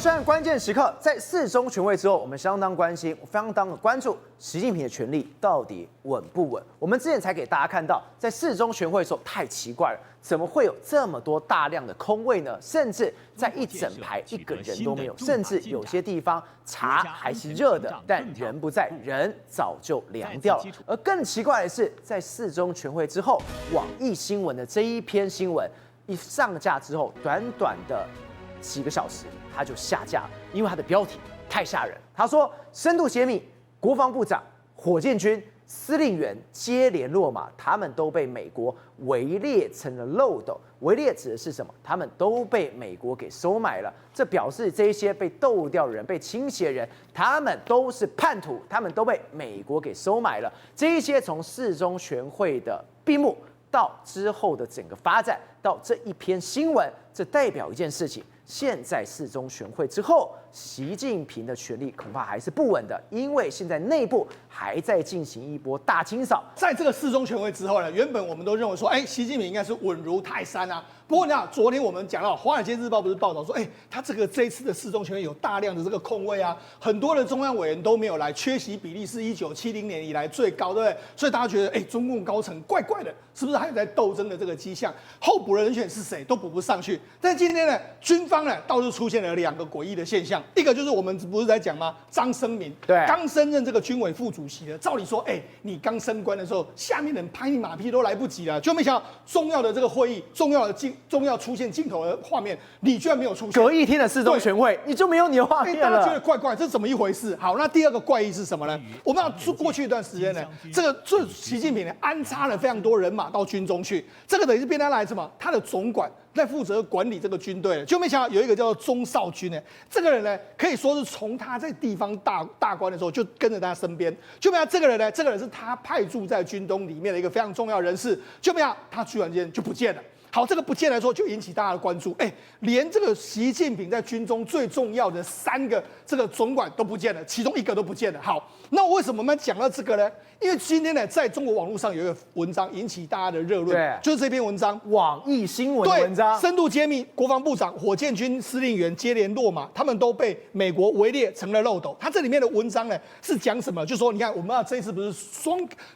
收看关键时刻，在四中全会之后，我们相当关心、相当的关注习近平的权力到底稳不稳。我们之前才给大家看到，在四中全会的时候太奇怪了，怎么会有这么多大量的空位呢？甚至在一整排一个人都没有，甚至有些地方茶还是热的，但人不在，人早就凉掉了。而更奇怪的是，在四中全会之后，网易新闻的这一篇新闻一上架之后，短短的几个小时，他就下架了，因为他的标题太吓人。他说，深度揭秘，国防部长、火箭军司令员接连落马，他们都被美国围猎成了漏斗。围猎指的是什么？他们都被美国给收买了。这表示这些被斗掉的人、被倾斜的人，他们都是叛徒，他们都被美国给收买了。这一些从四中全会的闭幕到之后的整个发展，到这一篇新闻，这代表一件事情。现在四中全会之后，习近平的权力恐怕还是不稳的，因为现在内部还在进行一波大清扫。在这个四中全会之后呢，原本我们都认为说，习近平应该是稳如泰山啊。不过你看，昨天我们讲到《华尔街日报》不是报道说，他这一次的四中全会有大量的这个空位啊，很多的中央委员都没有来，缺席比例是1970年以来最高，对不对？所以大家觉得，中共高层怪怪的，是不是还有在斗争的这个迹象？候补的人选是谁都补不上去。但今天呢，军方呢倒是出现了两个诡异的现象，一个就是我们不是在讲吗？张升民对刚升任这个军委副主席的，照理说，你刚升官的时候，下面人拍你马屁都来不及了，就没想到重要的这个会议，重要出现镜头的画面，你居然没有出现。隔一天的四中全会，你就没有你的画面了。大家觉得怪怪，这是怎么一回事？好，那第二个怪异是什么呢？我们要过去一段时间呢，这习近平呢安插了非常多人马到军中去，这个等于是变成来什么？他的总管在负责管理这个军队了，就没想到有一个叫做钟少军呢，这个人呢可以说是从他在地方大官的时候就跟着他身边，就没想到这个人呢，这个人是他派驻在军东里面的一个非常重要的人士，就没想到他居然间就不见了。好，这个不见来说就引起大家的关注，连这个习近平在军中最重要的3个这个总管都不见了，其中1个都不见了。好，那为什么我们讲到这个呢？因为今天呢，在中国网络上有一个文章引起大家的热论，就是这篇文章，网易新闻的文章，深度揭秘国防部长、火箭军司令员接连落马，他们都被美国围猎成了漏斗。他这里面的文章呢是讲什么？就说你看，我们这一次不是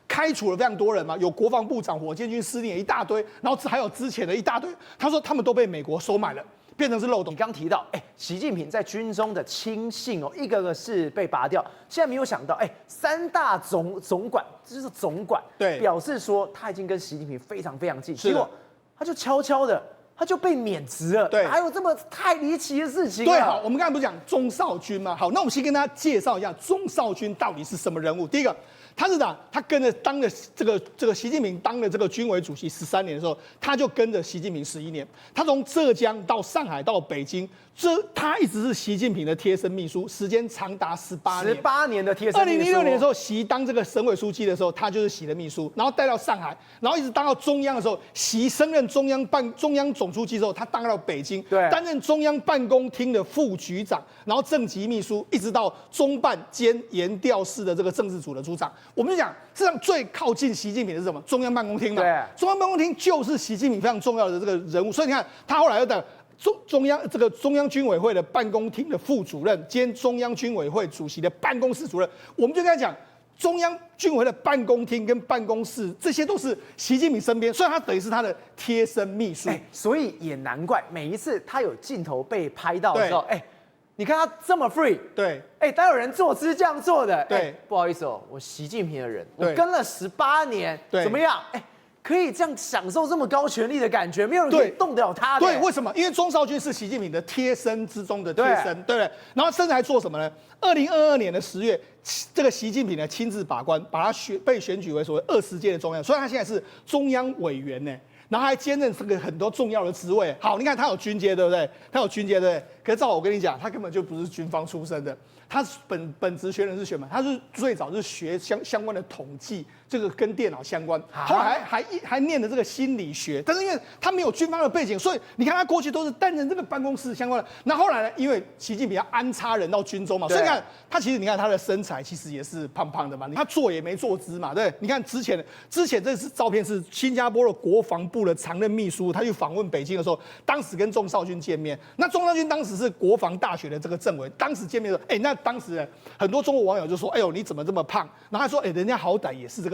开除了非常多人嘛，有国防部长、火箭军司令员一大堆，然后还有之前的一大堆。他说他们都被美国收买了。变成是漏斗。你刚提到，习近平在军中的亲信哦，一个个是被拔掉。现在没有想到，3大总管，这就是总管，对，表示说他已经跟习近平非常非常近，结果他就悄悄的，他就被免职了。对，还有这么太离奇的事情。对，好，我们刚才不是讲钟少军吗？好，那我们先跟大家介绍一下钟少军到底是什么人物。第一个。他跟着当了这个习近平当了这个军委主席13年的时候，他就跟着习近平11年。他从浙江到上海到北京，他一直是习近平的贴身秘书，时间长达18年。18年的贴身秘书。2006年的时候，习当这个省委书记的时候，他就是习的秘书，然后带到上海，然后一直当到中央的时候，习升任中央总书记之后，他当到北京，担任中央办公厅的副局长，然后正级秘书，一直到中办兼研调室的这个政治组的组长。我们就讲，这样最靠近习近平的是什么？中央办公厅嘛。对，中央办公厅就是习近平非常重要的这个人物，所以你看，他后来又等中央军委会的办公厅的副主任兼中央军委会主席的办公室主任，我们就跟他讲。中央军委的办公厅跟办公室，这些都是习近平身边，所以他等于是他的贴身秘书。所以也难怪每一次他有镜头被拍到的时候，你看他这么 free， 对，当有人坐姿这样做的，对，不好意思哦，我习近平的人，我跟了18年，怎么样？可以这样享受这么高权力的感觉，没有人可以动得了他的。对，为什么？因为钟少军是习近平的贴身之中的贴身，对不对？然后甚至还做什么呢？2022年的10月，这个习近平呢亲自把关，把他被选举为所谓20届的中央，所以他现在是中央委员呢。然后还兼任这个很多重要的职位。好，你看他有军阶，对不对？他有军阶，对不对？可是照我跟你讲，他根本就不是军方出身的，他本职学人是学嘛，他是最早是学相关的统计，这个跟电脑相关，后来还念的这个心理学，但是因为他没有军方的背景，所以你看他过去都是担任这个办公室相关的。那后来呢，因为习近平要安插人到军中嘛，所以你看他其实你看他的身材其实也是胖胖的嘛，他坐也没坐姿嘛，对，你看之前这次照片是新加坡的国防部的常任秘书，他去访问北京的时候，当时跟钟少军见面，那钟少军当时时是国防大学的这个政委，当时见面的时候，那当时很多中国网友就说，哎呦，你怎么这么胖？然后他说，人家好歹也是这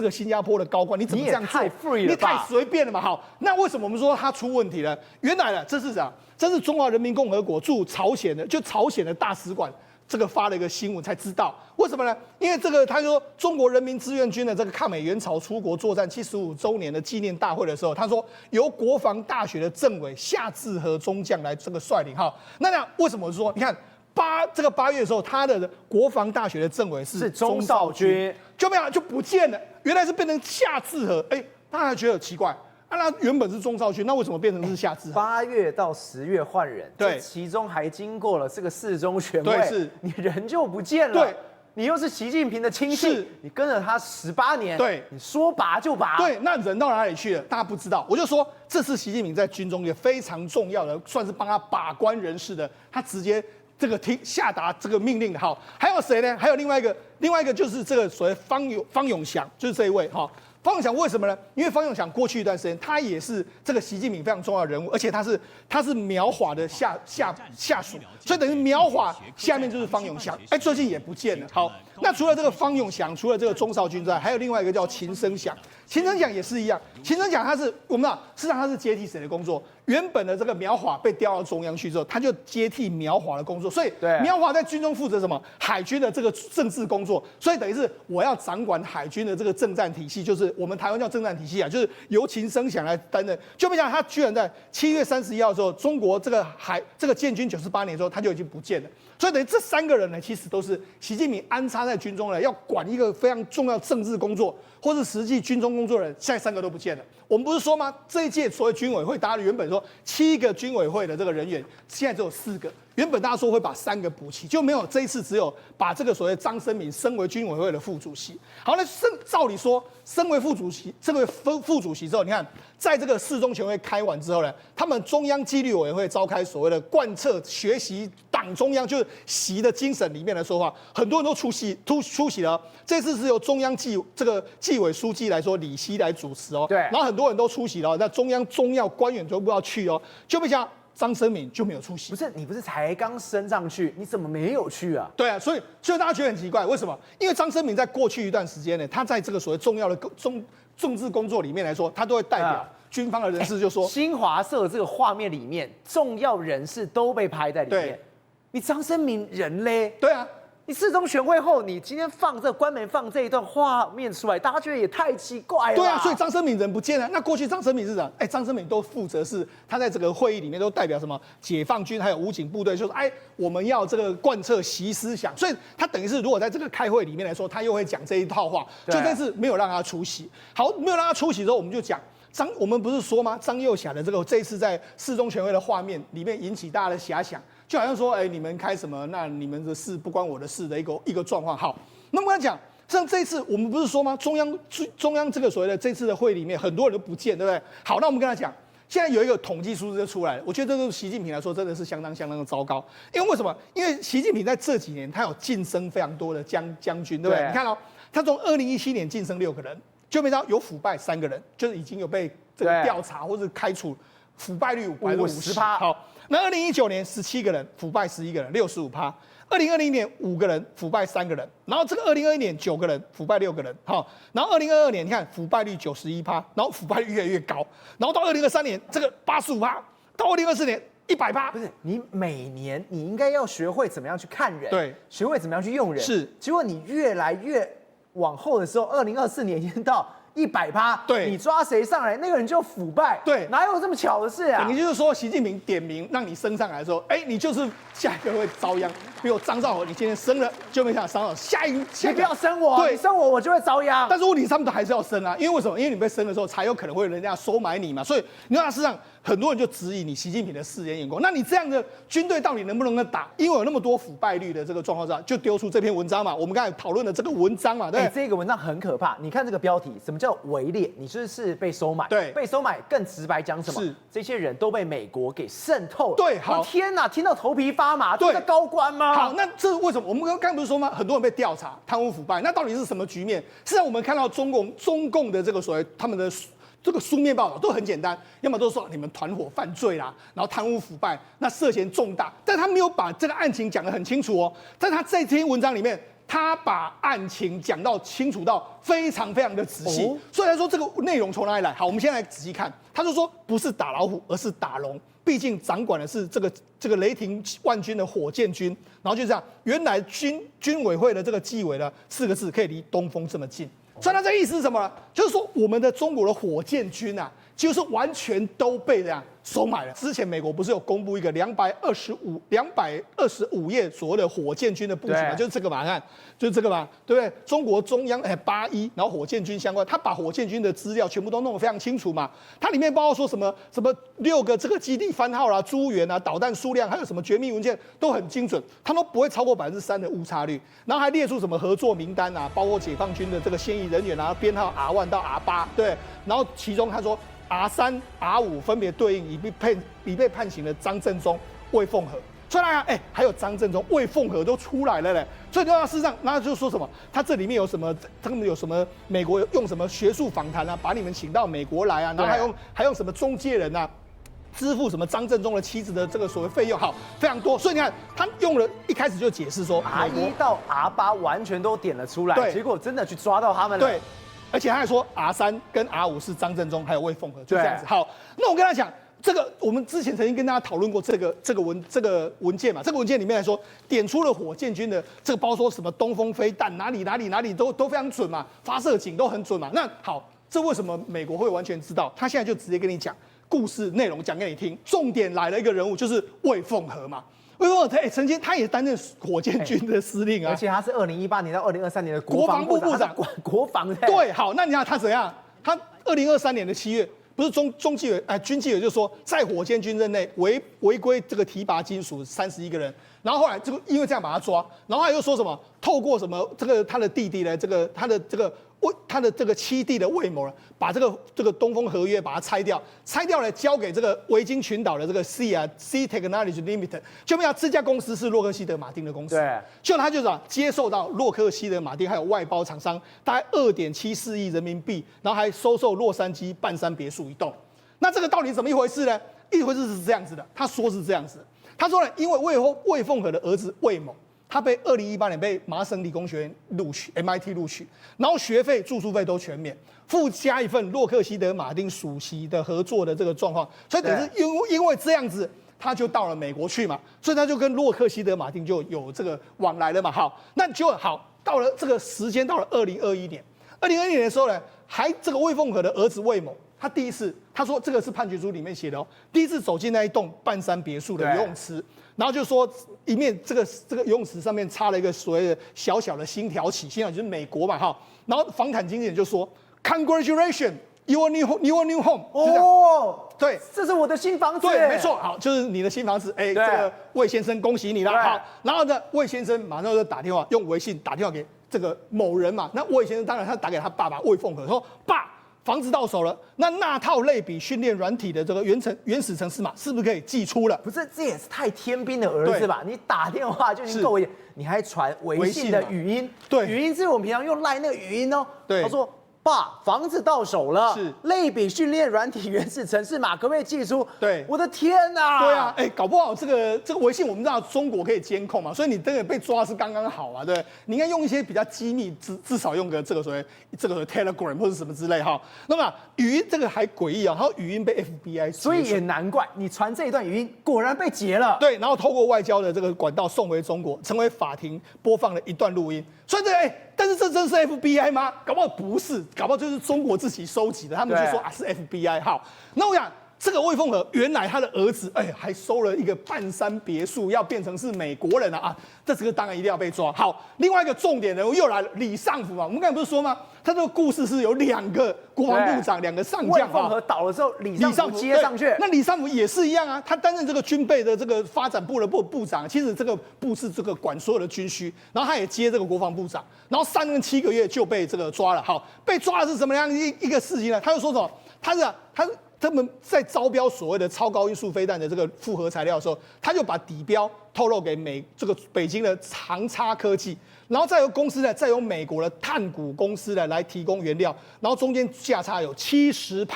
个新加坡的高官，你怎么这样做？你也太 free 了吧，你太随便了嘛。好，那为什么我们说他出问题了？原来呢，这是啥？这是中华人民共和国驻朝鲜的大使馆。这个发了一个新闻才知道，为什么呢？因为这个他说中国人民志愿军的这个抗美援朝出国作战75周年的纪念大会的时候，他说由国防大学的政委夏志和中将来这个率领。哈，那为什么说你看8月的时候，他的国防大学的政委是钟少军，就不见了，原来是变成夏志和，大家还觉得奇怪。那原本是钟少军，那为什么变成是夏志和？8月到10月换人，对，其中还经过了这个4中全会，对，是你人就不见了，对，你又是习近平的亲信，你跟着他18年，对，你说拔就拔，对，那人到哪里去了？大家不知道。我就说，这是习近平在军中也非常重要的，算是帮他把关人事的，他直接这个下达这个命令的。好，还有谁呢？还有另外一个就是这个所谓方永祥，就是这一位哈。方永祥为什么呢？因为方永祥过去一段时间，他也是这个习近平非常重要的人物，而且他是苗华的下属，所以等于苗华下面就是方永祥。最近也不见了。好，那除了这个方永祥，除了这个钟少军之外，还有另外一个叫秦生祥。秦生祥也是一样，秦生祥我们知道，事实上他是接替谁的工作？原本的这个苗华被调到中央去之后，他就接替苗华的工作，所以苗华在军中负责什么？海军的这个政治工作，所以等于是我要掌管海军的这个政战体系，就是我们台湾叫政战体系啊，就是由秦生祥来担任。就没想到他居然在7月31号的时候，中国这个建军98年的时候，他就已经不见了。所以等于这3个人呢，其实都是习近平安插在军中呢，要管一个非常重要政治工作或是实际军中工作的人，现在3个都不见了。我们不是说吗？这一届所谓军委会，大家原本说7个军委会的这个人员，现在只有4个。原本大家说会把3个补齐，就没有这一次只有把这个所谓张升民升为军委会的副主席。好，那照理说升为副主席之后，你看在这个4中全会开完之后呢，他们中央纪律委员会召开所谓的贯彻学习党中央就是习的精神里面来说话，很多人都出席了。这次是由中央纪委书记来说李希来主持哦，对，然后很多人都出席了，那中央重要官员都不要去哦，就没想到张升民就没有出席。你不是才刚升上去，你怎么没有去啊？对啊，所以大家觉得很奇怪，为什么？因为张升民在过去一段时间呢，他在这个所谓重要的政治工作里面来说，他都会代表军方的人士，就说新华社这个画面里面，重要人士都被拍在里面。你张升民人嘞？对啊。你4中全会后，你今天官媒放这一段画面出来，大家觉得也太奇怪了。对啊，所以张升民人不见了。那过去张升民是什么？张升民都负责是他在这个会议里面都代表什么解放军还有武警部队，就是我们要这个贯彻习思想。所以他等于是如果在这个开会里面来说，他又会讲这一套话。就这次没有让他出席。好，没有让他出席之后，我们就讲。我们不是说吗？张幼霞的这一次在4中全会的画面里面引起大家的遐想，就好像说，你们开什么？那你们的事不关我的事的一个状况。好，那么我跟他讲，像这一次我们不是说吗？中央这个所谓的这次的会里面，很多人都不见，对不对？好，那我们跟他讲，现在有一个统计数字就出来了。我觉得这对习近平来说真的是相当的糟糕。因为为什么？因为习近平在这几年他有晋升非常多的将军，对不对？你看哦，他从2017年晋升6个人。就没想到有腐败3个人，就是已经有被这个调查或者开除，腐败率50%。好，那2019年17个人，腐败11个人，65%；2020年5个人，腐败3个人，然后这个2021年9个人，腐败6个人，好，然后2022年你看腐败率91%，然后腐败率越来越高，然后到2023年这个85%，到2024年100%。不是，你每年你应该要学会怎么样去看人，对，学会怎么样去用人，是。结果你越来越往后的时候，2024年已经到100%，对，你抓谁上来，那个人就腐败，对，哪有这么巧的事啊？你就是说，习近平点名让你升上来的时候，你就是下一个会遭殃。比如张兆和，你今天升了，就没想到张兆和下一个你不要升我，对，你升我就会遭殃。但是问题他们都还是要升啊，因为为什么？因为你被升的时候，才有可能会人家收买你嘛。所以你看，事实上很多人就质疑你习近平的视野眼光。那你这样的军队到底能不能打？因为有那么多腐败率的这个状况下，就丢出这篇文章嘛。我们刚才讨论的这个文章嘛，对。这个文章很可怕。你看这个标题，什么叫围猎？你是被收买？对，被收买更直白讲什么？是这些人都被美国给渗透了。对，好，天哪，听到头皮发麻。这是高官吗？好，那这为什么？我们刚不是说吗？很多人被调查贪污腐败，那到底是什么局面？是让我们看到中共的这个所谓他们的这个书面报道都很简单，要么都说你们团伙犯罪啦，然后贪污腐败，那涉嫌重大，但他没有把这个案情讲得很清楚哦。但他在这篇文章里面，他把案情讲到清楚到非常非常的仔细，所以来说这个内容从哪里来？好，我们现在来仔细看，他就说不是打老虎，而是打龙。毕竟掌管的是这个雷霆万军的火箭军，然后就这样，原来军委会的这个纪委呢4个字可以离东风这么近，所以他这个意思是什么呢？就是说我们的中国的火箭军啊，就是完全都被这样收买了。之前美国不是有公布一个225页所谓的火箭军的部署嘛，就是这个嘛，看就是这个嘛，对不对？中国中央81，然后火箭军相关，他把火箭军的资料全部都弄得非常清楚嘛。它里面包括说什么6个这个基地番号啦、诸元啊、导弹数量，还有什么绝密文件都很精准，它都不会超过3%的误差率。然后还列出什么合作名单啊，包括解放军的这个现役人员啊，编号 R1 到 R8，对。然后其中他说 R3、R5分别对应已被判刑的张振中、魏凤和。所以大家还有张振中、魏凤和都出来了嘞。所以事实上，那就说什么？他这里面有什么？他们有什么？美国用什么学术访谈啊，把你们请到美国来啊，然后还用什么中介人啊，支付什么张振中的妻子的这个所谓费用，好，非常多。所以你看，他用了一开始就解释说 ，R1 到 R8完全都点了出来，对，结果真的去抓到他们了。对，而且他还说 R3跟 R5是张振中还有魏凤和，就这样子。好，那我跟他讲。这个我们之前曾经跟大家讨论过这个文件嘛，这个文件里面来说点出了火箭军的这个包括说什么东风飞弹哪里都非常准嘛，发射井都很准嘛。那好，这为什么美国会完全知道？他现在就直接跟你讲故事内容，讲给你听。重点来了一个人物，就是魏凤和嘛。魏凤和曾经他也担任火箭军的司令啊，而且他是2018年到2023年的国防部部长，管国防的。对，好，那你看他怎样？他2023年的7月。不是军纪委就说，在火箭军任内违规这个提拔金属31个人，然后后来这个因为这样把他抓，然后他又说什么透过什么这个他的弟弟呢，他的这个七弟的魏某呢，把这个东风合约把它拆掉了，交给这个维京群岛的这个 C Technology Limited， 就没有这家公司是洛克希德马丁的公司，对，就他就接受到洛克希德马丁还有外包厂商大概2.74亿人民币，然后还收受洛杉矶半山别墅1栋。那这个到底怎么一回事呢？一回事是这样子的，他说是这样子的，他说呢，因为魏凤和的儿子魏某。他被2018年被麻省理工学院录取 ，MIT 录取，然后学费、住宿费都全免，附加一份洛克希德马丁属席的合作的这个状况，所以等于因为这样子，他就到了美国去嘛，所以他就跟洛克希德马丁就有这个往来了嘛。好，那就好，到了这个时间到了2021年的时候呢，还这个魏凤和的儿子魏某。他第一次，他说这个是判决书里面写的哦。第一次走进那一栋半山别墅的游泳池，然后就说一面这个游泳池上面插了一个所谓的小小的星条旗，星条就是美国嘛哈。然后房产经纪人就说 ，Congratulations, your new home。哦，对，这是我的新房子。对，没错，好，就是你的新房子。这个魏先生恭喜你了。好，然后呢，魏先生马上就打电话，用微信打电话给这个某人嘛。那魏先生当然他打给他爸爸魏凤和，说爸。房子到手了，那套类比训练软体的这个原始程式码是不是可以寄出了？不是，这也是太天兵的儿子吧？你打电话就已经够危险，你还传微信的语音，对，语音是我们平常用赖那个语音哦。对，他说爸，房子到手了，是类比训练软体原始程式码可不可以寄出？对，我的天哪！对啊，搞不好这个微信我们知道中国可以监控嘛，所以你这个被抓是刚刚好啊，对，你应该用一些比较机密，至少用个这个所谓 Telegram 或者什么之类哈。那么语音这个还诡异啊，然后语音被 FBI， 所以也难怪你传这一段语音果然被截了。对，然后透过外交的这个管道送回中国，成为法庭播放的一段录音。所以但是这真是 FBI 吗？搞不好不是，搞不好就是中国自己收集的，他们就说是 FBI。好，那我想这个魏凤和原来他的儿子还收了一个半山别墅，要变成是美国人了啊！这个当然一定要被抓。好，另外一个重点人物又来了，李尚福嘛，我们刚才不是说吗？他这个故事是有2个国防部长、2个上将。魏凤和倒了之后，李尚福接上去。那李尚福也是一样啊，他担任这个军备的这个发展部的部长，其实这个部是这个管所有的军需，然后他也接这个国防部长，然后3年7个月就被这个抓了。好，被抓的是什么样一个事情呢？他就说什么？他们在招标所谓的超高音速飞弹的这个复合材料的时候，他就把底标透露给这个北京的长差科技，然后再由公司呢，再由美国的碳股公司呢来提供原料，然后中间价差有70%。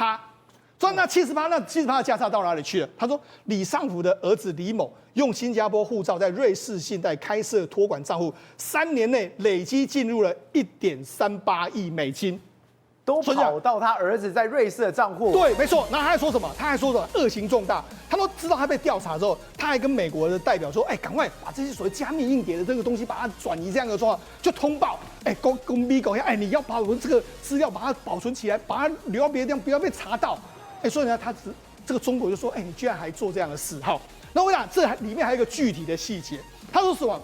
所以那70%的价差到哪里去了？他说，李尚福的儿子李某用新加坡护照在瑞士信贷开设托管账户，3年内累积进入了1.38亿美金。都跑到他儿子在瑞士的账户。对，没错。然后他还说什么？恶行重大。他都知道他被调查之后，他还跟美国的代表说：“赶快把这些所谓加密硬碟的这个东西，把它转移这样的状况，就通报。公逼狗一下，你要把我们这个资料把它保存起来，把它留到别的地方，不要被查到。所以呢，这个中国就说：你居然还做这样的事。好，那我想这里面还有一个具体的细节。他说什么？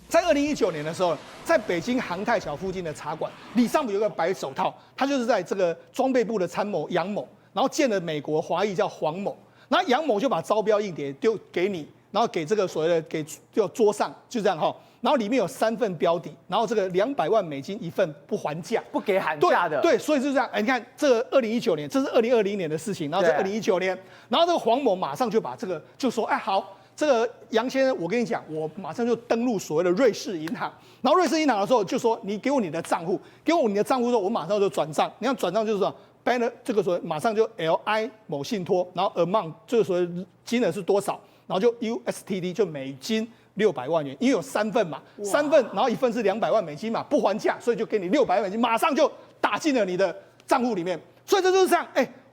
在2019年的时候，在北京航太桥附近的茶馆，李尚福有个白手套，他就是在这个装备部的参谋杨某，然后见了美国华裔叫黄某，然后杨某就把招标硬碟丢给你，然后给这个所谓的就桌上就这样哈，然后里面有3份标底，然后这个200万美金一份不还价，不给喊价的，对，所以就是这样。你看这个2019年，这是2020年的事情，然后在2019年，然后这个黄某马上就把这个就说，好。这个杨先生，我跟你讲，我马上就登录所谓的瑞士银行，然后瑞士银行的时候就说，你给我你的账户，给我你的账户之后，我马上就转账。你看转账就是说 ，banner 这个所谓马上就 LI 某信托，然后 amount 这个所谓金额是多少，然后就 USTD 就美金600万元，因为有3份嘛，3份，然后一份是200万美金嘛，不还价，所以就给你600万美金，马上就打进了你的账户里面。所以这就是这样，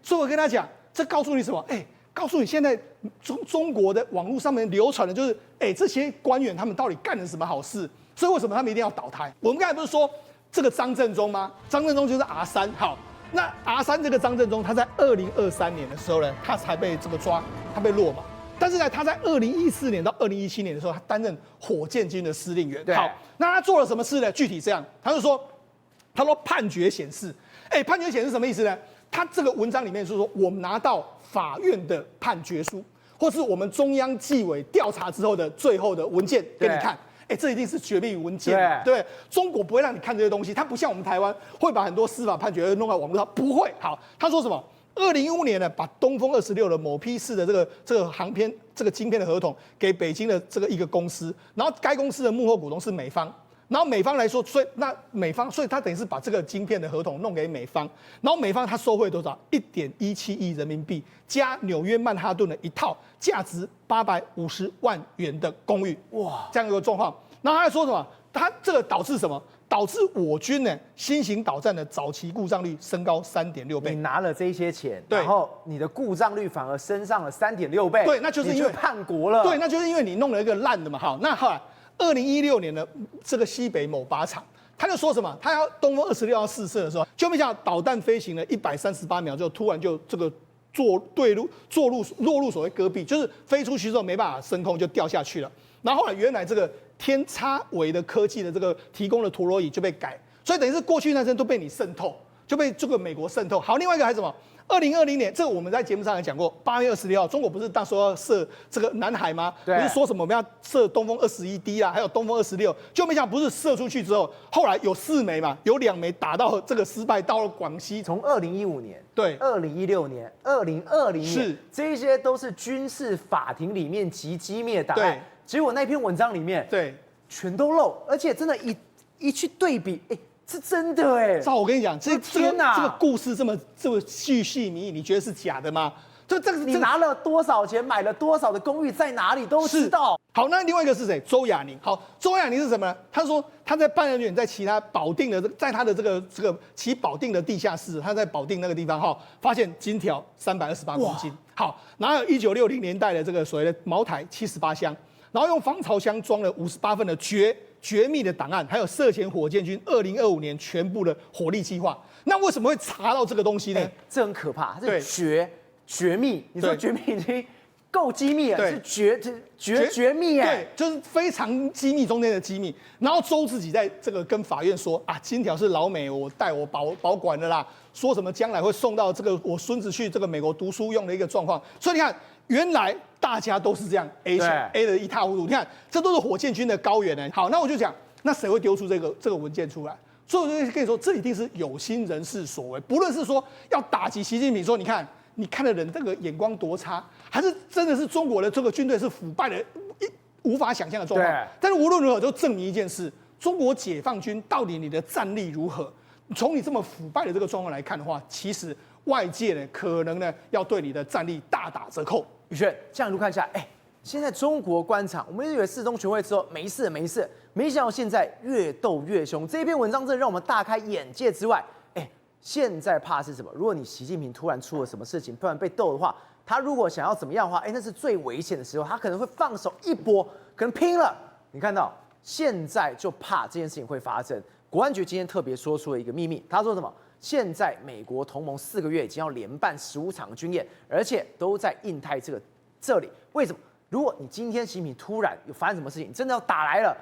所以我跟他讲，这告诉你什么？告诉你现在中国的网络上面流传的就是，这些官员他们到底干了什么好事？所以为什么他们一定要倒台？我们刚才不是说这个张振中吗？张振中就是 R3。好，那 R3这个张振中，他在2023年的时候呢，他才被这个抓，他被落马。但是呢，他在2014年到2017年的时候，他担任火箭军的司令员。好，那他做了什么事呢？具体这样，他说判决显示，判决显示什么意思呢？他这个文章里面是说，我们拿到法院的判决书，或是我们中央纪委调查之后的最后的文件给你看。这一定是绝密文件嘛，对不对？中国不会让你看这些东西，它不像我们台湾会把很多司法判决弄到网络上，不会。好，他说什么？2015年呢，把东风26的某批次的这个航片这个晶片的合同给北京的这个一个公司，然后该公司的幕后股东是美方。然后美方来说，所以他等于是把这个晶片的合同弄给美方，然后美方他收汇多少？1.17亿人民币加纽约曼哈顿的一套价值850万元的公寓，哇，这样一个状况。然后他还说什么？他这个导致什么？导致我军呢新型导弹的早期故障率升高3.6倍。你拿了这些钱，然后你的故障率反而升上了3.6倍。对，那就是因为叛国了。对，那就是因为你弄了一个烂的嘛。好，那后来。2016年的这个西北某靶场，他就说什么？他要东风26要试射的时候，就没想到导弹飞行了138秒，就突然就这个落入所谓戈壁，就是飞出去之后没办法升空就掉下去了。然后后来原来这个天差维的科技的这个提供的陀螺仪就被改，所以等于是过去那阵都被你渗透，就被这个美国渗透。好，另外一个还是什么？2020年，这个我们在节目上也讲过，8月26号，中国不是那时候要射这个南海吗？不是说什么我们要射东风21D 啦，还有东风26，就没想到不是射出去之后，后来有4枚嘛，有2枚打到这个失败，到了广西。从2015年、对2016年、2020年，是这些都是军事法庭里面极机密的档案。结果那篇文章里面，全都漏，而且真的一去对比，是真的照我跟你讲，这个故事这么巨细靡遗，你觉得是假的吗？这个你拿了多少钱，买了多少的公寓，在哪里都知道。好，那另外一个是谁？周亚宁。好，周亚宁是什么呢？他说他在半人远，在其他保定的在他的这个其保定的地下室，他在保定那个地方发现金条328公斤。好，然后有1960年代的这个所谓的茅台78箱，然后用防潮箱装了58份的绝密的档案，还有涉嫌火箭军2025年全部的火力计划。那为什么会查到这个东西呢？这很可怕，是绝密。你说绝密已经够机密了，是绝密对，就是非常机密中间的机密。然后周自己在这个跟法院说金条是老美带我保管的啦，说什么将来会送到这个我孙子去这个美国读书用的一个状况。所以你看。原来大家都是这样 A 的一塌糊涂，你看这都是火箭军的高原呢。好，那我就讲，那谁会丢出这个文件出来？所以我就跟你说，这一定是有心人士所为。不论是说要打击习近平，说你看的人这个眼光多差，还是真的是中国的这个军队是腐败的无法想象的状况对。但是无论如何，都证明一件事：中国解放军到底你的战力如何？从你这么腐败的这个状况来看的话，其实外界呢可能呢要对你的战力大打折扣。宇轩，这样一路看下来，现在中国官场，我们以为四中全会之后没事没事，没想到现在越斗越凶。这一篇文章真的让我们大开眼界之外，现在怕是什么？如果你习近平突然出了什么事情，突然被斗的话，他如果想要怎么样的话，那是最危险的时候，他可能会放手一搏，可能拼了。你看到现在就怕这件事情会发生。国安局今天特别说出了一个秘密，他说什么？现在美国同盟4个月已经要连办15场军演，而且都在印太这里。为什么？如果你今天习近平突然有发生什么事情，真的要打来了，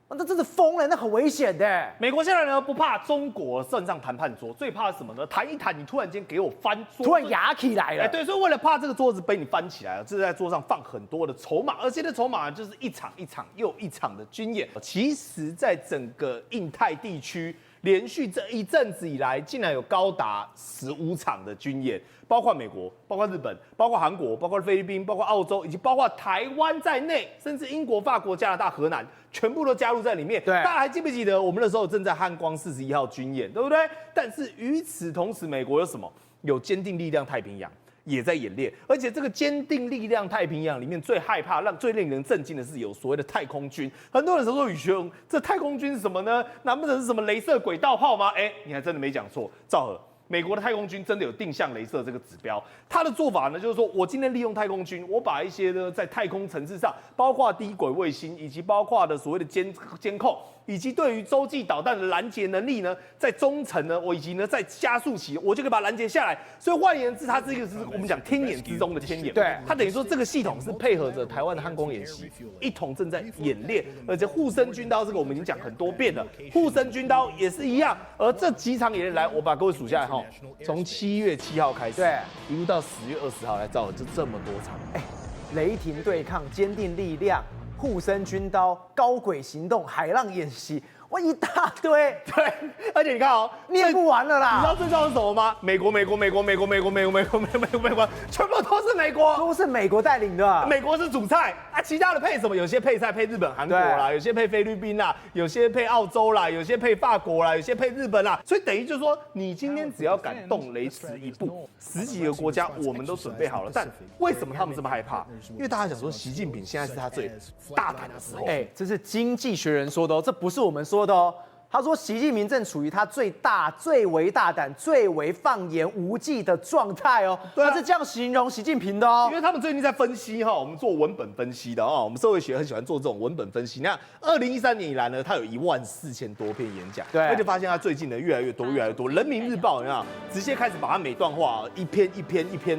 那真的疯了，那很危险的。美国现在呢不怕中国站上谈判桌，最怕什么呢？谈一谈，你突然间给我翻桌，突然压起来了。对，所以为了怕这个桌子被你翻起来，这是在桌上放很多的筹码，而且这筹码就是一场一场又一场的军演。其实，在整个印太地区，连续这一阵子以来，竟然有高达15场的军演，包括美国、包括日本、包括韩国、包括菲律宾、包括澳洲，以及包括台湾在内，甚至英国、法国、加拿大、荷兰，全部都加入在里面。对，大家还记不记得我们那时候正在汉光41号军演，对不对？但是与此同时，美国有什么？有坚定力量太平洋。也在演练，而且这个坚定力量太平洋里面最害怕、最令人震惊的是有所谓的太空军。很多人说宇轩，这太空军是什么呢？难不成是什么雷射轨道炮吗？你还真的没讲错，赵和。美国的太空军真的有定向雷射这个指标，他的做法呢，就是说我今天利用太空军，我把一些呢在太空层次上，包括低轨卫星，以及包括的所谓的监控，以及对于洲际导弹的拦截能力呢，在中层呢，我以及呢在加速期，我就可以把它拦截下来。所以换言之，它这个是我们讲天眼之中的天眼。对，它等于说这个系统是配合着台湾的汉光演习，一同正在演练。而且护身军刀这个我们已经讲很多遍了，护身军刀也是一样。而这几场演练来，我把各位数下来哈，从7月7号开始，对，一路到10月20号来，造了这么多场。雷霆对抗、坚定力量、护身军刀、高轨行动、海浪演习，哇，一大堆。对，而且你看哦，念不完了啦。你知道最重要是什么吗？美国，全部都是美国，都是美国带领的。美国是主菜啊，其他的配什么？有些配菜配日本、韩国啦，有些配菲律宾啦，有些配澳洲啦，有些配法国啦，有些配日本啦。所以等于就是说，你今天只要敢动雷池一步，10几个国家我们都准备好了。但为什么他们这么害怕？因为大家想说，习近平现在是他最大胆的时候。这是《经济学人》说的哦，这不是我们说的哦。他说，习近平正处于他最为大胆、最为放言无忌的状态哦。他是这样形容习近平的哦。因为他们最近在分析哈，我们做文本分析的哦，我们社会学很喜欢做这种文本分析。那2013年以来呢，他有14000多篇演讲，对，而且发现他最近的越来越多。人民日报有没有直接开始把它每段话一篇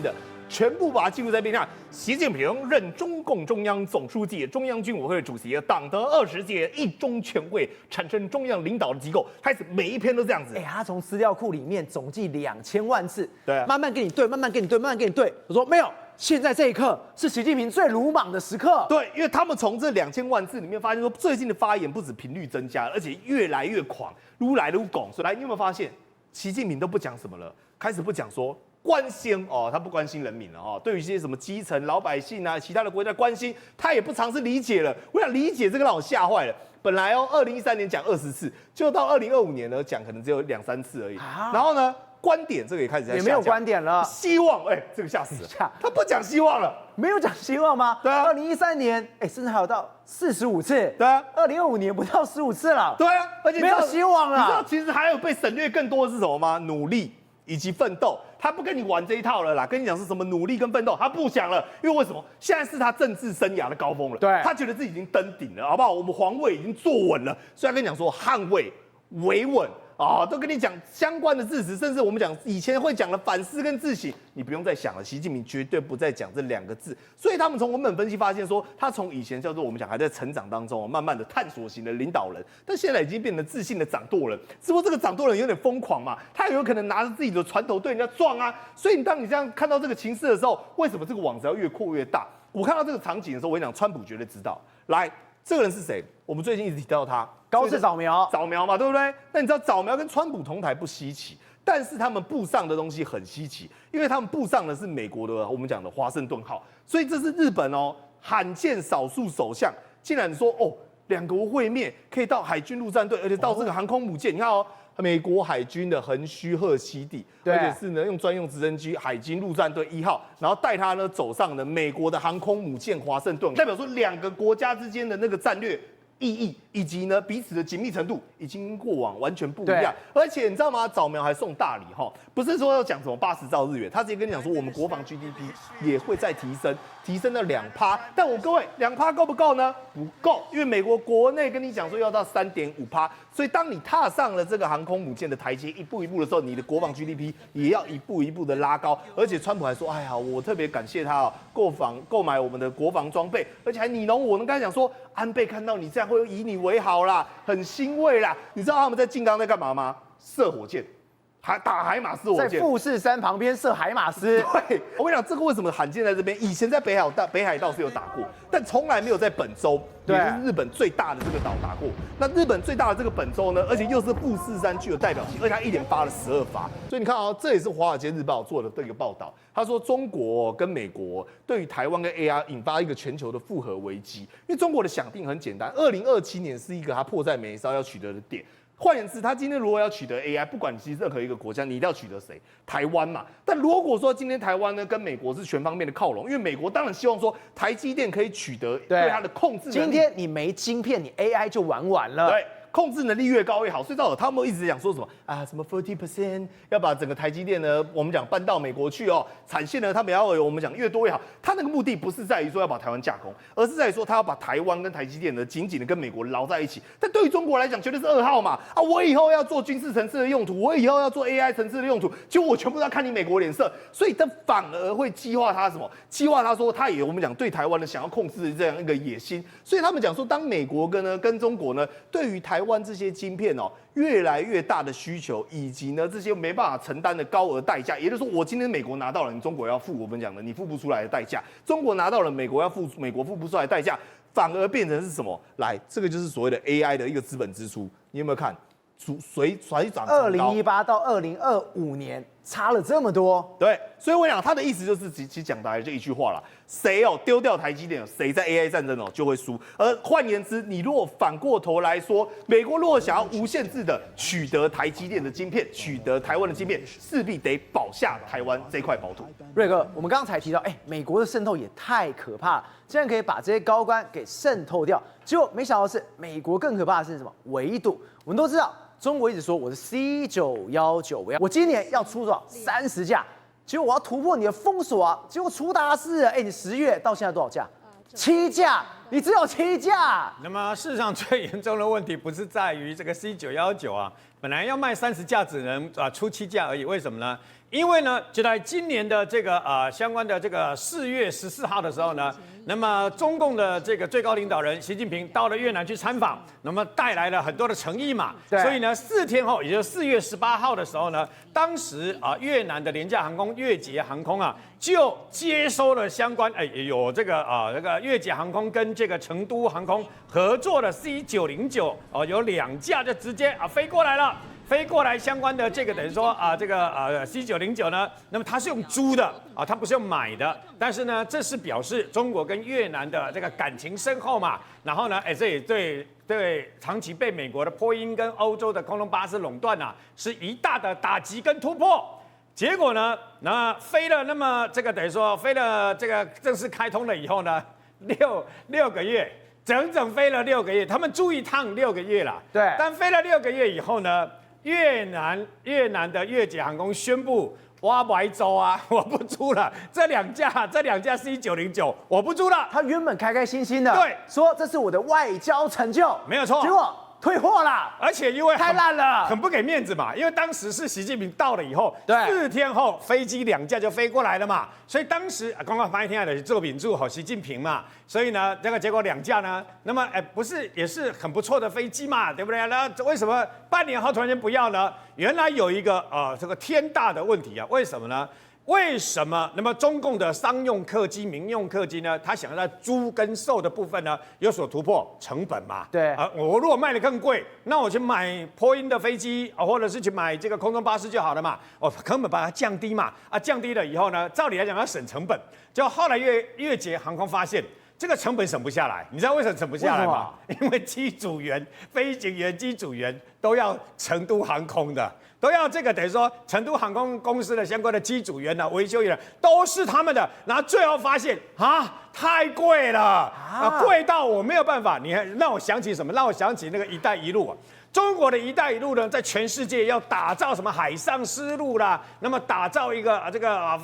的。全部把它记录在边上。习近平任中共中央总书记、中央军委会主席，党得20届一中全会，产生中央领导的机构。开始每一篇都这样子。他从资料库里面总计2000万字，对，慢慢给你对，慢慢给你对。我说没有，现在这一刻是习近平最鲁莽的时刻。对，因为他们从这2000万字里面发现说，最近的发言不止频率增加，而且越来越狂，撸来撸拱。所以你有没有发现，习近平都不讲什么了，开始不讲说。关心哦，他不关心人民了哦。对于一些什么基层老百姓啊，其他的国家关心，他也不尝试理解了。我想理解这个让我吓坏了。本来2013年讲20次，就到2025年呢讲可能只有2-3次而已。然后呢，观点这个也开始在下降，也没有观点了。希望这个吓死了，他不讲希望了，没有讲希望吗？对啊。2013年甚至还有到45次。对啊。2025年不到15次了。对啊，而且没有希望了。你知道其实还有被省略更多的是什么吗？努力。以及奋斗，他不跟你玩这一套了啦，跟你讲是什么努力跟奋斗，他不讲了，因为为什么？现在是他政治生涯的高峰了，对，他觉得自己已经登顶了，好不好？我们皇位已经坐稳了，所以他跟你讲说捍卫、维稳啊，都跟你讲相关的字词，甚至我们讲以前会讲的反思跟自省，你不用再想了，习近平绝对不再讲这2个字，所以他们从文本分析发现说，他从以前叫做我们讲还在成长当中，慢慢的探索型的领导人，但现在已经变成自信的掌舵人，只不过这个掌舵人有点疯狂嘛，他有可能拿着自己的船头对人家撞啊，所以当你这样看到这个情势的时候，为什么这个网子要越扩越大？我看到这个场景的时候，我跟你讲，川普绝对知道。来，这个人是谁？我们最近一直提到他，高市早苗嘛，对不对？那你知道早苗跟川普同台不稀奇，但是他们布上的东西很稀奇，因为他们布上的是美国的我们讲的华盛顿号，所以这是日本罕见少数首相竟然说哦，两国会面可以到海军陆战队，而且到这个航空母舰，你看哦。美国海军的横须贺基地，而且是呢用专用直升机海军陆战队1号，然后带他呢走上了美国的航空母舰华盛顿，代表说两个国家之间的那个战略意义以及呢彼此的紧密程度已经过往完全不一样。而且你知道吗？早苗还送大礼哈，不是说要讲什么80兆日元，他直接跟你讲说我们国防 GDP 也会再提升到2%。但各位2%够不够呢？不够，因为美国国内跟你讲说要到3.5%。所以当你踏上了这个航空母舰的台阶，一步一步的时候，你的国防 GDP 也要一步一步的拉高。而且川普还说，哎呀，我特别感谢他哦，购买我们的国防装备，而且还你侬我侬，跟他讲说，安倍看到你这样会以你为豪啦，很欣慰啦。你知道他们在静冈在干嘛吗？射火箭。打海马斯火箭，在富士山旁边射海马斯。对，我跟你讲，这个为什么罕见在这边？以前在北海道是有打过，但从来没有在本州，也就是日本最大的这个岛打过。那日本最大的这个本州呢，而且又是富士山具有代表性，而且它一连发了12发。所以你看啊，这也是《华尔街日报》做的这个报道。他说，中国跟美国对于台湾跟 AR 引发一个全球的复合危机，因为中国的想定很简单，2027年是一个它迫在眉梢要取得的点。换言之，他今天如果要取得 AI， 不管你是任何一个国家，你一定要取得谁？台湾嘛。但如果说今天台湾呢跟美国是全方面的靠拢，因为美国当然希望说台积电可以取得对它的控制能力。今天你没晶片，你 AI 就玩完了。对。控制能力越高越好，所以到他们一直讲说什么啊，什么 40% 要把整个台积电呢，我们讲搬到美国去哦，产线呢他们要有我们讲越多越好。他那个目的不是在于说要把台湾架空，而是在于说他要把台湾跟台积电呢紧紧的跟美国牢在一起。但对于中国来讲，绝对是2号嘛啊！我以后要做军事层次的用途，我以后要做 AI 层次的用途，结果我全部都要看你美国脸色，所以他反而会激化他什么？激化他说他也我们讲对台湾的想要控制的这样一个野心。所以他们讲说，当美国跟中国呢对于台湾这些晶片哦越来越大的需求，以及呢这些没办法承担的高额代价，也就是说，我今天美国拿到了，你中国要付我们讲的你付不出来的代价；中国拿到了，美国付不出来的代价，反而变成是什么？来，这个就是所谓的 AI 的一个资本支出，你有没有看？水涨2018到2025年差了这么多，对，所以我讲他的意思就是其实讲白了就一句话啦，谁哦丢掉台积电，谁在 AI 战争哦就会输。而换言之，你如果反过头来说，美国如果想要无限制的取得台积电的晶片，取得台湾的晶片，势必得保下台湾这块宝土。瑞哥，我们刚才提到，美国的渗透也太可怕了，竟然可以把这些高官给渗透掉。结果没想到是美国更可怕的是什么？围堵。我们都知道。中国一直说我是 C919，我今年要出多少30架，结果我要突破你的封锁啊，结果出大事了，你10月到现在多少架？7架，你只有7架。那么事实上最严重的问题不是在于这个 C919啊，本来要卖30架，只能出7架而已，为什么呢？因为呢，就在今年的这个相关的这个4月14号的时候呢，那么中共的这个最高领导人习近平到了越南去参访，那么带来了很多的诚意嘛，所以呢4天后，也就是4月18号的时候呢，当时越南的廉价航空越捷航空啊，就接收了相关有这个那个越捷航空跟这个成都航空合作的 C909有2架就直接飞过来了。飞过来相关的这个等于说这个C909呢，那么它是用租的它不是用买的，但是呢，这是表示中国跟越南的这个感情深厚嘛。然后呢，这也对长期被美国的波音跟欧洲的空中巴士垄断是一大的打击跟突破。结果呢，那飞了那么这个等于说飞了这个正式开通了以后呢，6个月。整整飞了6个月，他们租一趟6个月啦。对，但飞了6个月以后呢，越南的越捷航空宣布，我不租啊，我不租了，这两架 C909我不租了。他原本开开心心的，对，说这是我的外交成就，没有错，结果退货了，而且因为太烂了，很不给面子嘛。因为当时是习近平到了以后，对4天后飞机2架就飞过来了嘛，所以当时刚刚发现天的作品祝习近平嘛，所以呢，这个结果2架呢，那么不是也是很不错的飞机嘛，对不对？那为什么半年后突然间不要呢？原来有一个这个天大的问题啊，为什么呢？为什么？那么中共的商用客机、民用客机呢？他想要在租跟售的部分呢有所突破，成本嘛。对我如果卖得更贵，那我去买波音的飞机或者是去买这个空中巴士就好了嘛。根本把它降低嘛。降低了以后呢，照理来讲要省成本。就后来越捷航空发现，这个成本省不下来，你知道为什么省不下来吗？因为机组员、飞行员、机组员都要成都航空的，都要这个等于说成都航空公司的相关的机组员维修员都是他们的。然后最后发现太贵了贵到我没有办法。你看让我想起什么？让我想起那个“一带一路”中国的一带一路呢，在全世界要打造什么海上丝路啦，那么打造一个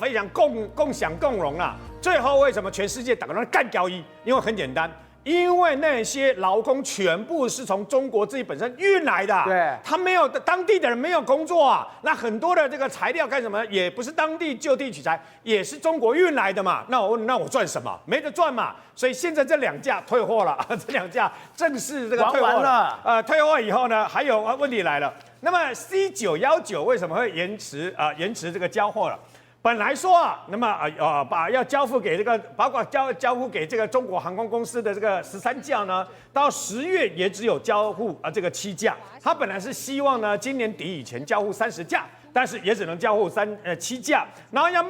非常共享共荣啦。最后为什么全世界打个干交易？因为很简单，因为那些劳工全部是从中国自己本身运来的，对，他没有当地的人没有工作啊，那很多的这个材料干什么？也不是当地就地取材，也是中国运来的嘛。那我赚什么？没得赚嘛。所以现在这2架退货了，这2架正式这个退货了。退货以后呢，还有问题来了。那么 C919为什么会延迟这个交货了？本来说那么要交付给这个，包括交付给这个中国航空公司的这个13架呢，到10月也只有交付这个7架。他本来是希望呢今年底以前交付30架，但是也只能交付7架，然后要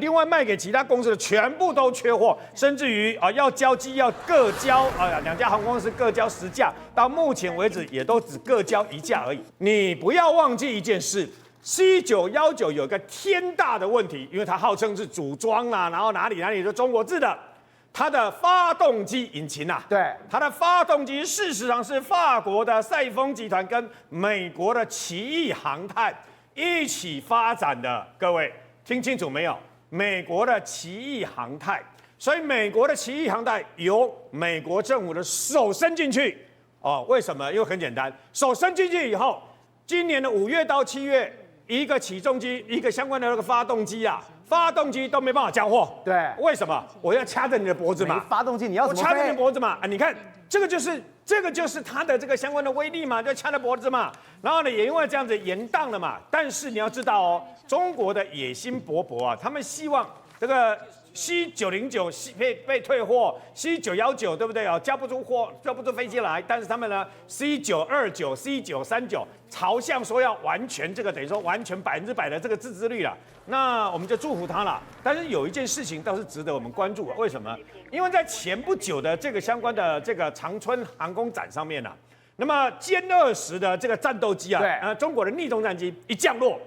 另外卖给其他公司的全部都缺货，甚至于要交机要各交2家航空公司各交10架，到目前为止也都只各交1架而已。你不要忘记一件事。C919有个天大的问题，因为它号称是组装啦，然后哪里都中国制的，它的发动机引擎对，它的发动机事实上是法国的赛丰集团跟美国的奇异航太一起发展的。各位听清楚没有？美国的奇异航太，所以美国的奇异航太由美国政府的手伸进去为什么？因为很简单，手伸进去以后，今年的5月到7月。一个起重机，一个相关的那个发动机都没办法交货。对，为什么？我要掐着你的脖子嘛。发动机你要怎么飞？我掐着你的脖子嘛。你看，这个就是它的这个相关的威力嘛，就掐着脖子嘛。然后呢，也因为这样子延宕了嘛。但是你要知道中国的野心勃勃他们希望这个。C909 被退货 ，C919对不对交不出货，交不出飞机来。但是他们呢，C929、C939朝向说要完全这个等于说完全100%的这个自制率了。那我们就祝福他了。但是有一件事情倒是值得我们关注为什么？因为在前不久的这个相关的这个长春航空展上面那么歼20的这个战斗机中国的逆中战机一降落，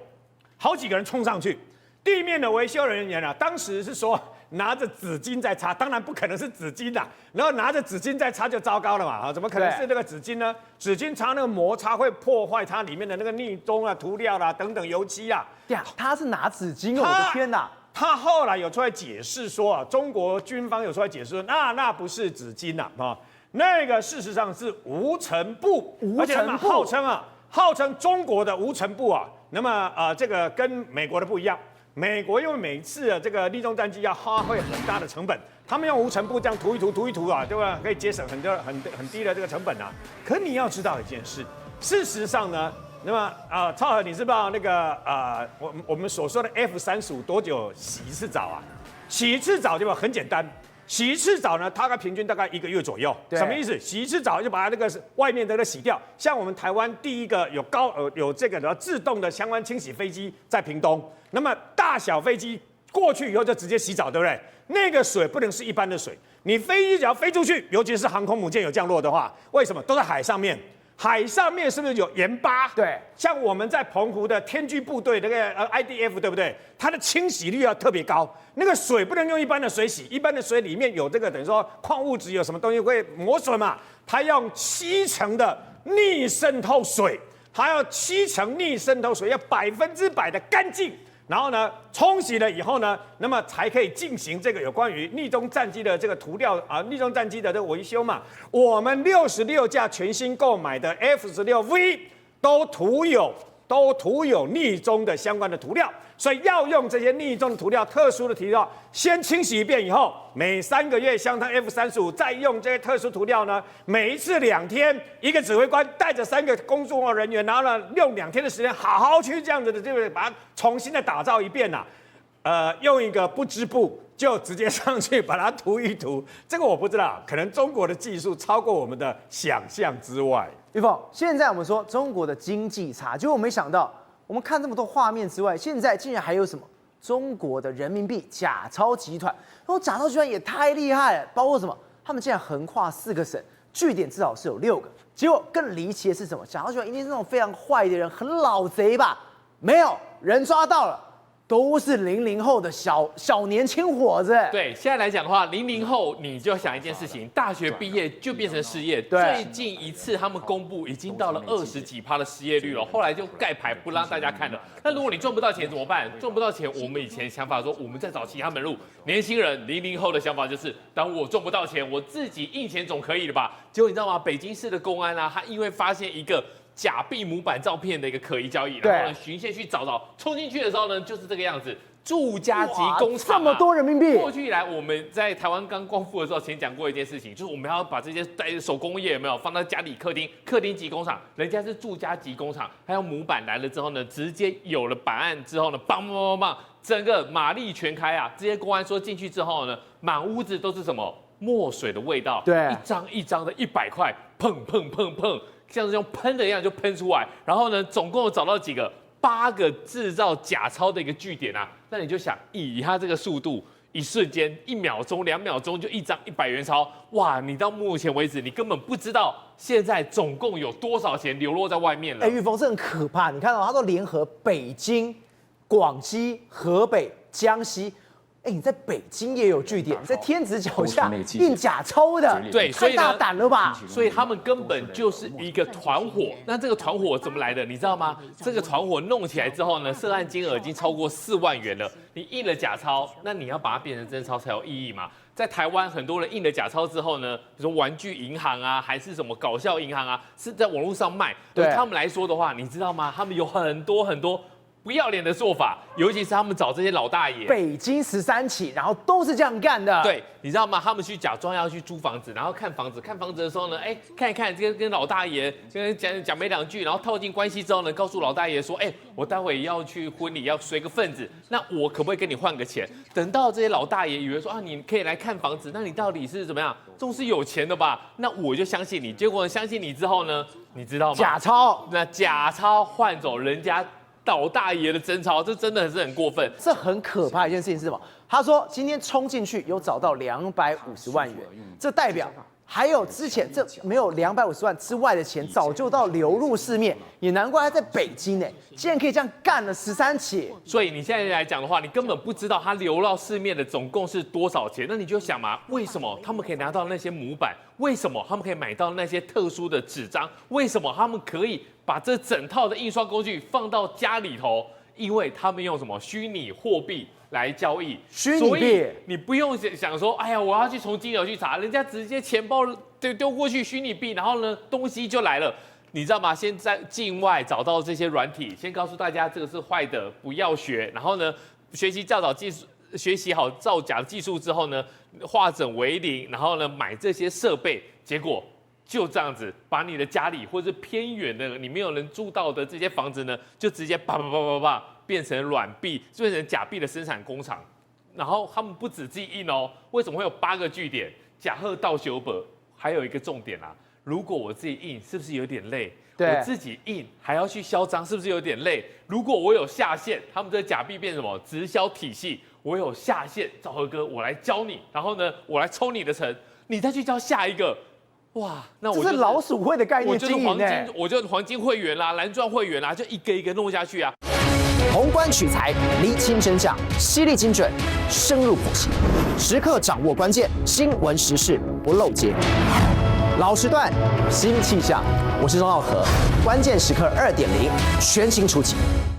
好几个人冲上去，地面的维修人员当时是说。拿着纸巾在擦，当然不可能是纸巾然后拿着纸巾在擦就糟糕了嘛怎么可能是那个纸巾呢？纸巾擦那个摩擦会破坏它里面的那个逆中涂料等等油漆他是拿纸巾我的天哪！他后来有出来解释说中国军方有出来解释说，那不是纸巾那个事实上是无尘布，而且他们号称中国的无尘布那么这个跟美国的不一样。美国因为每次这个逆中战机要花费很大的成本，他们用无尘布这样涂一涂对吧？可以节省很低的这个成本可你要知道一件事，事实上呢，那么超和你知道那个我们所说的 F-35多久洗一次澡洗一次澡对吧？很简单。洗一次澡呢，大概平均大概1个月左右。什么意思？洗一次澡就把它那个外面的那个洗掉。像我们台湾第一个有这个自动的相关清洗飞机在屏东，那么大小飞机过去以后就直接洗澡，对不对？那个水不能是一般的水，你飞机只要飞出去，尤其是航空母舰有降落的话，为什么都在海上面？海上面是不是有盐巴？对，像我们在澎湖的天居部队那个IDF 对不对？它的清洗率要特别高，那个水不能用一般的水洗，一般的水里面有这个等于说矿物质有什么东西会磨损嘛，它用7成的逆渗透水，它要7成逆渗透水，要100%的干净。然后呢，冲洗了以后呢，那么才可以进行这个有关于逆中战机的这个涂料逆中战机的这个维修嘛。我们66架全新购买的 F-16V 都涂有逆中的相关的涂料，所以要用这些逆中的涂料、特殊的涂料，先清洗一遍以后，每3个月像它 F-35再用这些特殊涂料呢，每一次2天，一个指挥官带着3个工作人员，然后呢用2天的时间，好好去这样子的，就是把它重新的打造一遍用一个不织布就直接上去把它涂一涂，这个我不知道，可能中国的技术超过我们的想象之外。玉凤，现在我们说中国的经济差，结果我没想到，我们看这么多画面之外，现在竟然还有什么中国的人民币假钞集团，然后假钞集团也太厉害了，包括什么他们竟然横跨4个省，据点至少是有6个。结果更离奇的是什么？假消息一定是那种非常坏的人，很老贼吧？没有人抓到了。都是00后的小年轻伙子。对，现在来讲的话，00后你就要想一件事情，大学毕业就变成失业。对，最近一次他们公布已经到了20几%的失业率了，后来就盖牌不让大家看了。那如果你赚不到钱怎么办？赚不到钱，我们以前想法说我们在找其他门路。年轻人00后的想法就是，当我赚不到钱，我自己印钱总可以了吧？结果你知道吗？北京市的公安啊，他因为发现一个假币模板照片的一个可疑交易，然后呢循线去找，冲进去的时候呢，就是这个样子。住家级工厂、这么多人民币。过去以来，我们在台湾刚光复的时候，前讲过一件事情，就是我们要把这些手工业有没有放到家里客厅级工厂，人家是住家级工厂，还有模板来了之后呢，直接有了板案之后呢，棒，整个马力全开啊！这些公安说进去之后呢，满屋子都是什么墨水的味道，对，一张一张的100块，砰，像是用喷的一样就喷出来，然后呢，总共有找到几个？8个制造假钞的一个据点啊，那你就想，以它这个速度，一瞬间1秒钟、2秒钟就一张100元钞，哇！你到目前为止，你根本不知道现在总共有多少钱流落在外面了。玉峰，这很可怕。你看到他都联合北京、广西、河北、江西。你在北京也有据点，在天子脚下印假钞的，对，太大胆了吧？所以他们根本就是一个团伙。那这个团伙怎么来的？你知道吗？这个团伙弄起来之后呢，涉案金额已经超过4万元了。你印了假钞，那你要把它变成真钞才有意义嘛？在台湾，很多人印了假钞之后呢，比如说玩具银行啊，还是什么搞笑银行啊，是在网络上卖。对他们来说的话，你知道吗？他们有很多不要脸的做法，尤其是他们找这些老大爷，北京13起，然后都是这样干的。对，你知道吗？他们去假装要去租房子，然后看房子的时候呢，看一看，跟老大爷讲没2句，然后套近关系之后呢，告诉老大爷说，我待会要去婚礼要随个份子，那我可不可以跟你换个钱？等到这些老大爷以为说啊，你可以来看房子，那你到底是怎么样？总是有钱的吧？那我就相信你。结果相信你之后呢，你知道吗？假钞，那假钞换走人家老大爷的真钞，这真的是很过分。这很可怕的一件事情是什么？他说今天冲进去有找到250万元，这代表还有之前这没有250万之外的钱早就到流入市面，也难怪他在北京呢，竟然可以这样干了13起。所以你现在来讲的话，你根本不知道他流到市面的总共是多少钱。那你就想嘛，为什么他们可以拿到那些模板？为什么他们可以买到那些特殊的纸张？为什么他们可以把这整套的印刷工具放到家里头？因为他们用什么虚拟货币来交易，虚拟币，所以你不用想说，哎呀，我要去从金流去查，人家直接钱包丢过去虚拟币，然后呢，东西就来了。你知道吗？先在境外找到这些软体，先告诉大家这个是坏的，不要学。然后呢，学习好造假的技术之后呢，化整为零，然后呢买这些设备，结果就这样子把你的家里或者偏远的你没有人住到的这些房子呢，就直接啪变成软币，变成假币的生产工厂。然后他们不止自己印哦，为什么会有8个据点？假贺到修本，还有一个重点啊，如果我自己印，是不是有点累？对，我自己印还要去销章，是不是有点累？如果我有下线，他们这假币变什么直销体系？我有下线，赵和哥，我来教你，然后呢，我来抽你的成，你再去教下一个。哇，那我这是老鼠会的概念经营呢，我就黄金会员啦、蓝钻会员啦，就一个一个弄下去啊。宏观取材，厘清真相，犀利精准，深入剖析，时刻掌握关键，新闻时事不漏接。老时段，新气象，我是钟浩和，关键时刻2.0，全新出击。